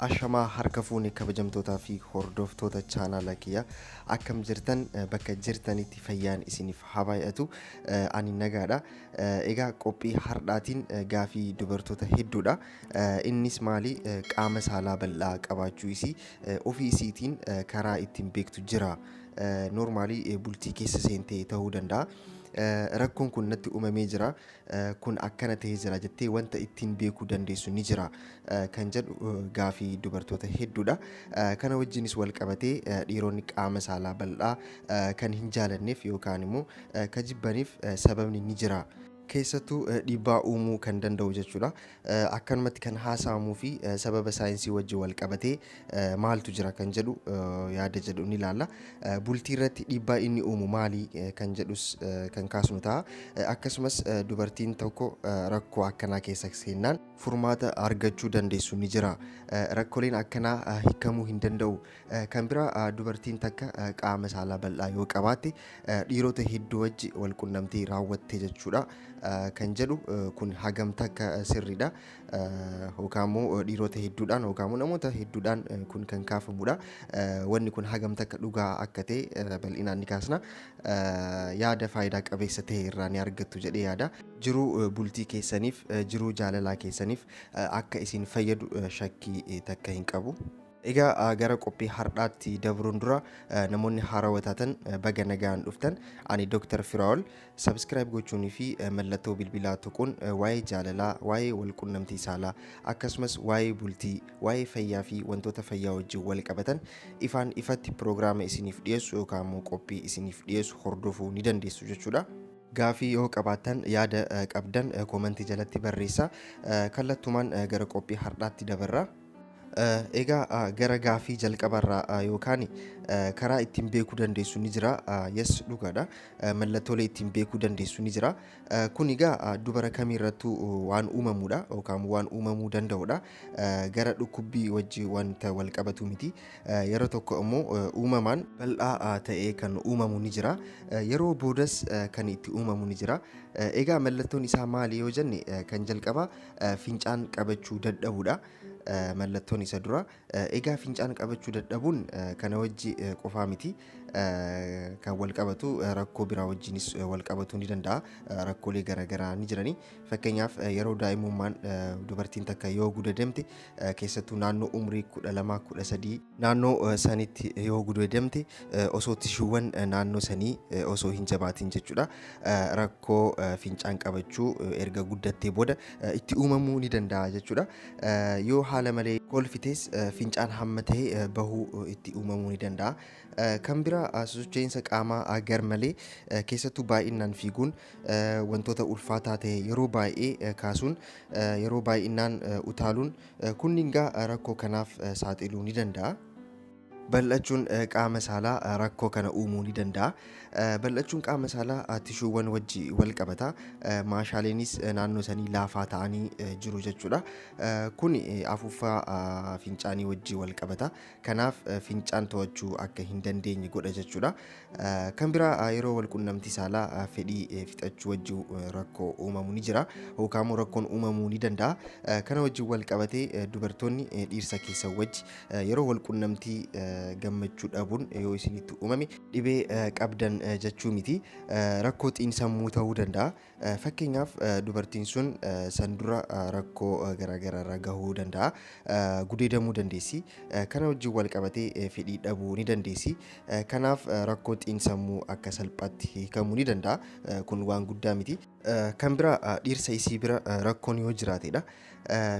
Ashamaa harka fuunee kabajamtootaa fi hordoftoota chaanala kiyya akkam jirtan bakka jirtanitti fayyaan isiniif haa baay'atu. Ani nagaadha. Egaa qophii har'aatiin gaafii dubartoota hedduudha. Innis maali? Qaama saalaa bal'aa qabaachuu isii ofii isiitiin karaa ittiin beektu jira. Normaalii bultii keessa seentee ta'uu danda'a. Rakkoon kun natti uumamee jira. Kun akkana ta'ee jira jettee wanta ittiin beekuu dandeessu ni jira kan jedhu gaafii dubartoota hedduudha. Kana wajjinis wal qabatee dhiironni qaama saalaa bal'aa kan hin jaalanneef yookaan immoo kan jibbaniif sababni ni jira. Keessattuu dhiibbaa uumuu kan danda'u jechuudha. Akkanumatti kan haasa'amuu fi sababa saayinsii wajjin wal qabatee maaltu jira kan jedhu yaada jedhu ni ilaalla. Bultii irratti dhiibbaa inni uumu maali kan jedhus kan kaasnu ta'a. Akkasumas dubartiin tokko rakkoo akkanaa keessa seennaan furmaata argachuu dandeessu ni jira. Rakkooleen akkanaa hiikamuu hin danda'u. Kan biraa dubartiin takka qaama saalaa bal'aa yoo qabaatte dhiirota hedduu wajji wal qunnamtii raawwatte jechuudha. Kan jedhu kun hagam takka sirriidha. Yookaan immoo dhiirota hedduudhaan yookaan immoo namoota hedduudhaan kun kan kaafamudha. Wanni kun hagam takka dhugaa akka ta'e bal'inaan ni kaasna. Yaada faayidaa qabeessa ta'e irraa ni argattu jedhee yaada. Jiruu bultii keessaniif, jiruu jaalalaa keessaniif akka isin fayyadu shakkii takka hin qabu. Egaa gara qophii har'aatti dabruun dura namoonni haarawaa taatan baga nagaan dhuftan. Ani Dr. Firaa'ol. Subscribe gochuunii fi mallattoo bilbilaa tuquun waa'ee jaalalaa, waa'ee wal qunnamtii saalaa akkasumas waa'ee bultii, waa'ee fayyaa fi wantoota fayyaa wajjin wal qabatan ifaan ifatti piroograama isiniif dhiyeessu yookaan immoo qophii isiniif dhiyeessu hordofuu ni dandeessu jechuudha. Gaafii yoo qabaattan yaada qabdan koomentii jalatti barreessaa. Kallattumaan gara qophii har'aatti dabarra. Egaa gara gaafii jalqabarraa yookaan karaa ittiin beekuu dandeessu ni jira. Yes, dhugaadha. Mallattoolee ittiin beekuu dandeessu ni jira. Kun egaa dubara kamiirrattuu waan uumamudha yookaan waan uumamuu danda'udha. Gara dhukkubbii wajjin wanta wal qabatu miti. Yeroo tokko immoo uumamaan bal'aa ta'ee kan uumamu ni jira. Yeroo boodas kan itti uumamu ni jira. Egaa mallattoon isaa maali yoo jenne kan jalqabaa fincaan qabachuu dadhabuudha. Mallattoon isa dura. Egaa fincaan qabachuu dadhabuun kana wajji qofaa miti. Kan wal qabatu rakkoo biraa wajjinis wal qabatuu ni danda'a. Rakkoolee garaagaraa ni jirani. Fakkeenyaaf yeroo daa'imummaan dubartiin takka yoo gudadamte keessattuu naannoo umrii 12-13 naannoo sanitti yoo gudadamte osoo tishuuwwan naannoo sanii osoo hin jabaatin jechuudha. Rakkoo fincaan qabachuu erga guddattee booda itti uumamuu ni danda'a jechuudha. Yoo haala malee kolfitees fincaan hamma ta'e bahuu itti uumamuu ni danda'a. Kan biraa socho'iinsa qaamaa gar malee keessattuu baay'inaan fiiguun wantoota ulfaataa ta'e yeroo baay'ee kaasuun yeroo baay'inaan utaaluun kunniin rakkoo kanaaf saaxiluu ni danda'a. Bal'achuun qaama saalaa rakkoo kana uumuu ni danda'a. Bal'achuun qaama saalaa tishuuwwan wajji wal qabata. Maashaaleenis naannoo sanii laafaa ta'anii jiru jechuudha. Kun afuuffaa fincaanii wajji wal qabata. Kanaaf fincaan to'achuu akka hin dandeenye godha jechuudha. Kan biraa yeroo wal qunnamtii saalaa fedhii fixachuu wajji rakkoo uumamu ni jira yookaan immoo rakkoon uumamuu ni danda'a. Kana wajjin wal qabatee dubartoonni dhiirsa keessa wajji yeroo wal qunnamtii gammachuu dhabuun yoo isinitti uumame dhibee qabdan jechuu miti. Rakkoo xiinsammuu ta'uu danda'a. Fakkeenyaaf dubartiin sun san dura rakkoo garaagaraa irra gahuu danda'a. Gudeedamuu dandeessi. Kana wajjin wal qabatee fedhii dhabuu ni dandeessi. Kanaaf rakkoo xiinsammuu akka salphaatti hiikamuu ni danda'a. Kun waan guddaa miti. Kan biraa dhiirsa isii bira rakkoon yoo jiraatedha.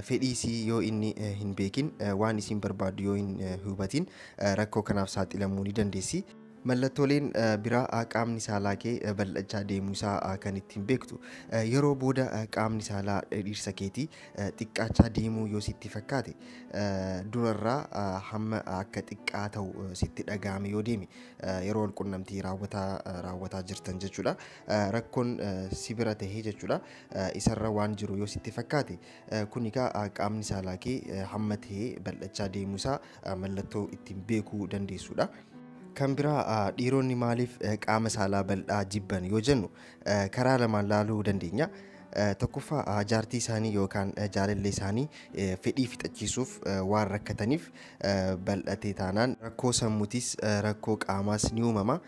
Fedhii isii yoo inni hin beekin waan isiin barbaadu yoo hin hubatin rakkoo kanaaf saaxilamuu ni dandeessi. Mallattooleen biraa qaamni saalaa kee bal'achaa deemuu isaa kan ittiin beektu yeroo booda qaamni saalaa dhiirsa keetii xiqqaachaa deemuu yoo sitti fakkaate durarraa hamma akka xiqqaa ta'u sitti dhagahame yoo deeme yeroo wal qunnamtii raawwataa jirtan jechuudha. Rakkoon si bira tahee jechuudha. Isarra waan jiru yoo sitti fakkaate kun egaa qaamni saalaa kee hamma tahee bal'achaa deemuu isaa mallattoo ittiin beekuu dandeessudha. Kan biraa dhiironni maaliif qaama saalaa bal'aa jibban yoo jennu karaa lamaan laaluu dandeenya. tokkoffaa jaartii isaanii yookaan jaalallee isaanii fedhii fixachiisuuf waan rakkataniif bal'atee taanaan rakkoo sammuutis rakkoo qaamaas ni uumama.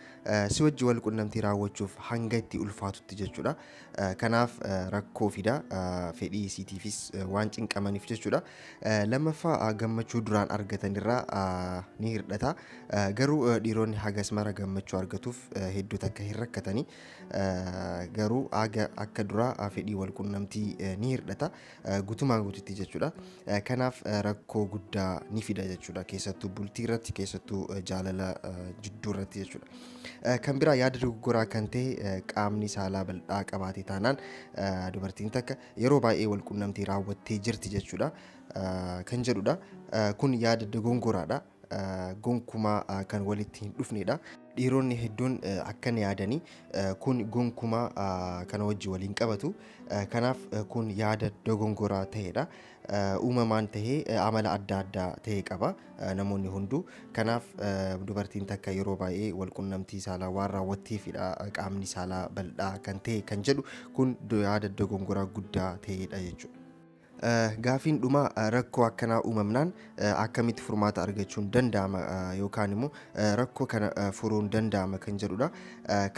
Si wajji wal qunnamtii raawwachuuf hanga itti ulfaatutti jechuudha. Kanaaf rakkoo fida fedhii isiitiifis waan cinqamaniif jechuudha. Lammaffaa gammachuu duraan argatanirraa ni hirdhata. Garuu dhiironni hagas mara gammachuu argatuuf hedduu takka hin rakkatanii. Garuu akka duraa fedhii wal qunnamtii ni hirdhata guutumaan guututti jechuudha. Kanaaf rakkoo guddaa ni fida jechuudha. Keessattuu bultii irratti keessattuu jaalala jidduu irratti jechuudha. Kan biraa yaada dogoggoraa kan ta'e qaamni saalaa bal'aa qabaate taanaan dubartiin takka yeroo baay'ee wal qunnamtii raawwattee jirti jechuudha. Kan jedhudha. Kun yaada dogongoraadha. Gonkumaa kan walitti hin dhufnedha. Dhiironni hedduun akkan yaadanii kun gonkumaa kana wajji waliin qabatu. Kanaaf kun yaada dogongoraa ta'edha. Uumamaan tahee amala adda addaa ta'e qaba namoonni hunduu. Kanaaf dubartiin takka yeroo baay'ee wal qunnamtii saalaa waan raawwatteefidha qaamni saalaa bal'aa kan ta'e kan jedhu kun yaada dogongoraa guddaa ta'edha jechuudha. Gaafiin dhuma rakkoo akkanaa uumamnaan akkamitti furmaata argachuun danda'ama yookaan immoo rakkoo kana furuun danda'ama kan jedhudha.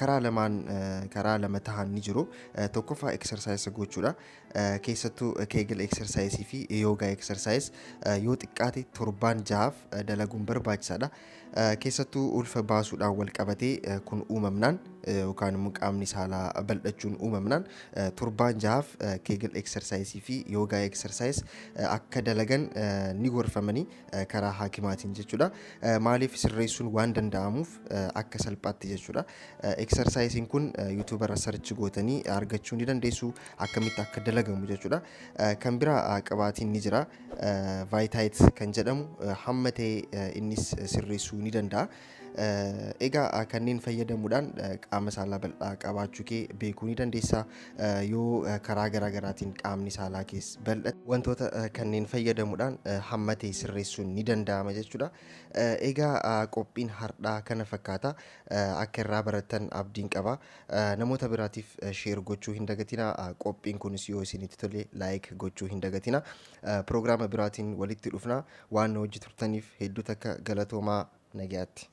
Karaa lama tahan ni jiru. Tokkoffaa exercise gochuudha. Keessattuu keegil exercise fi yoogaa exercise yoo xiqqaate torbaan 6 dalaguun barbaachisaadha. Keessattuu ulfa baasuudhaan wal qabatee kun uumamnaan yookaan immoo qaamni saalaa bal'achuun uumamnaan torbaan 6 keegil exercise fi yoogaa exercise akka dalagan ni gorfamanii karaa haakimaatiin jechuudha. Maaliif sirreessuun waan danda'amuuf akka salphaatti jechuudha. Exercisein kun YouTube irra search gootanii argachuu ni dandeessu akkamitti akka dalagamu jechuudha. Kan biraa qabaatiin ni jira. Vitite kan jedhamu hamma ta'e innis sirreessuu ni danda'a. Egaa kanneen fayyadamuudhaan qaama saalaa bal'aa qabaachuu kee beekuu ni dandeessa. Yoo karaa garaagaraatiin qaamni saalaa kees bal'ate wantoota kanneen fayyadamuudhaan hamma ta'e sirreessuun ni danda'ama jechuudha. Egaa qophiin har'aa kana fakkaata. Akka irraa barattan abdiin qaba. Namoota biraatiif share gochuu hin dagatina. Qophiin kunis yoo isinitti tole like gochuu hin dagatina. Prograama biraatiin walitti dhufna. Waan hojii turtaniif hedduu takka galatoomaa nagaatti.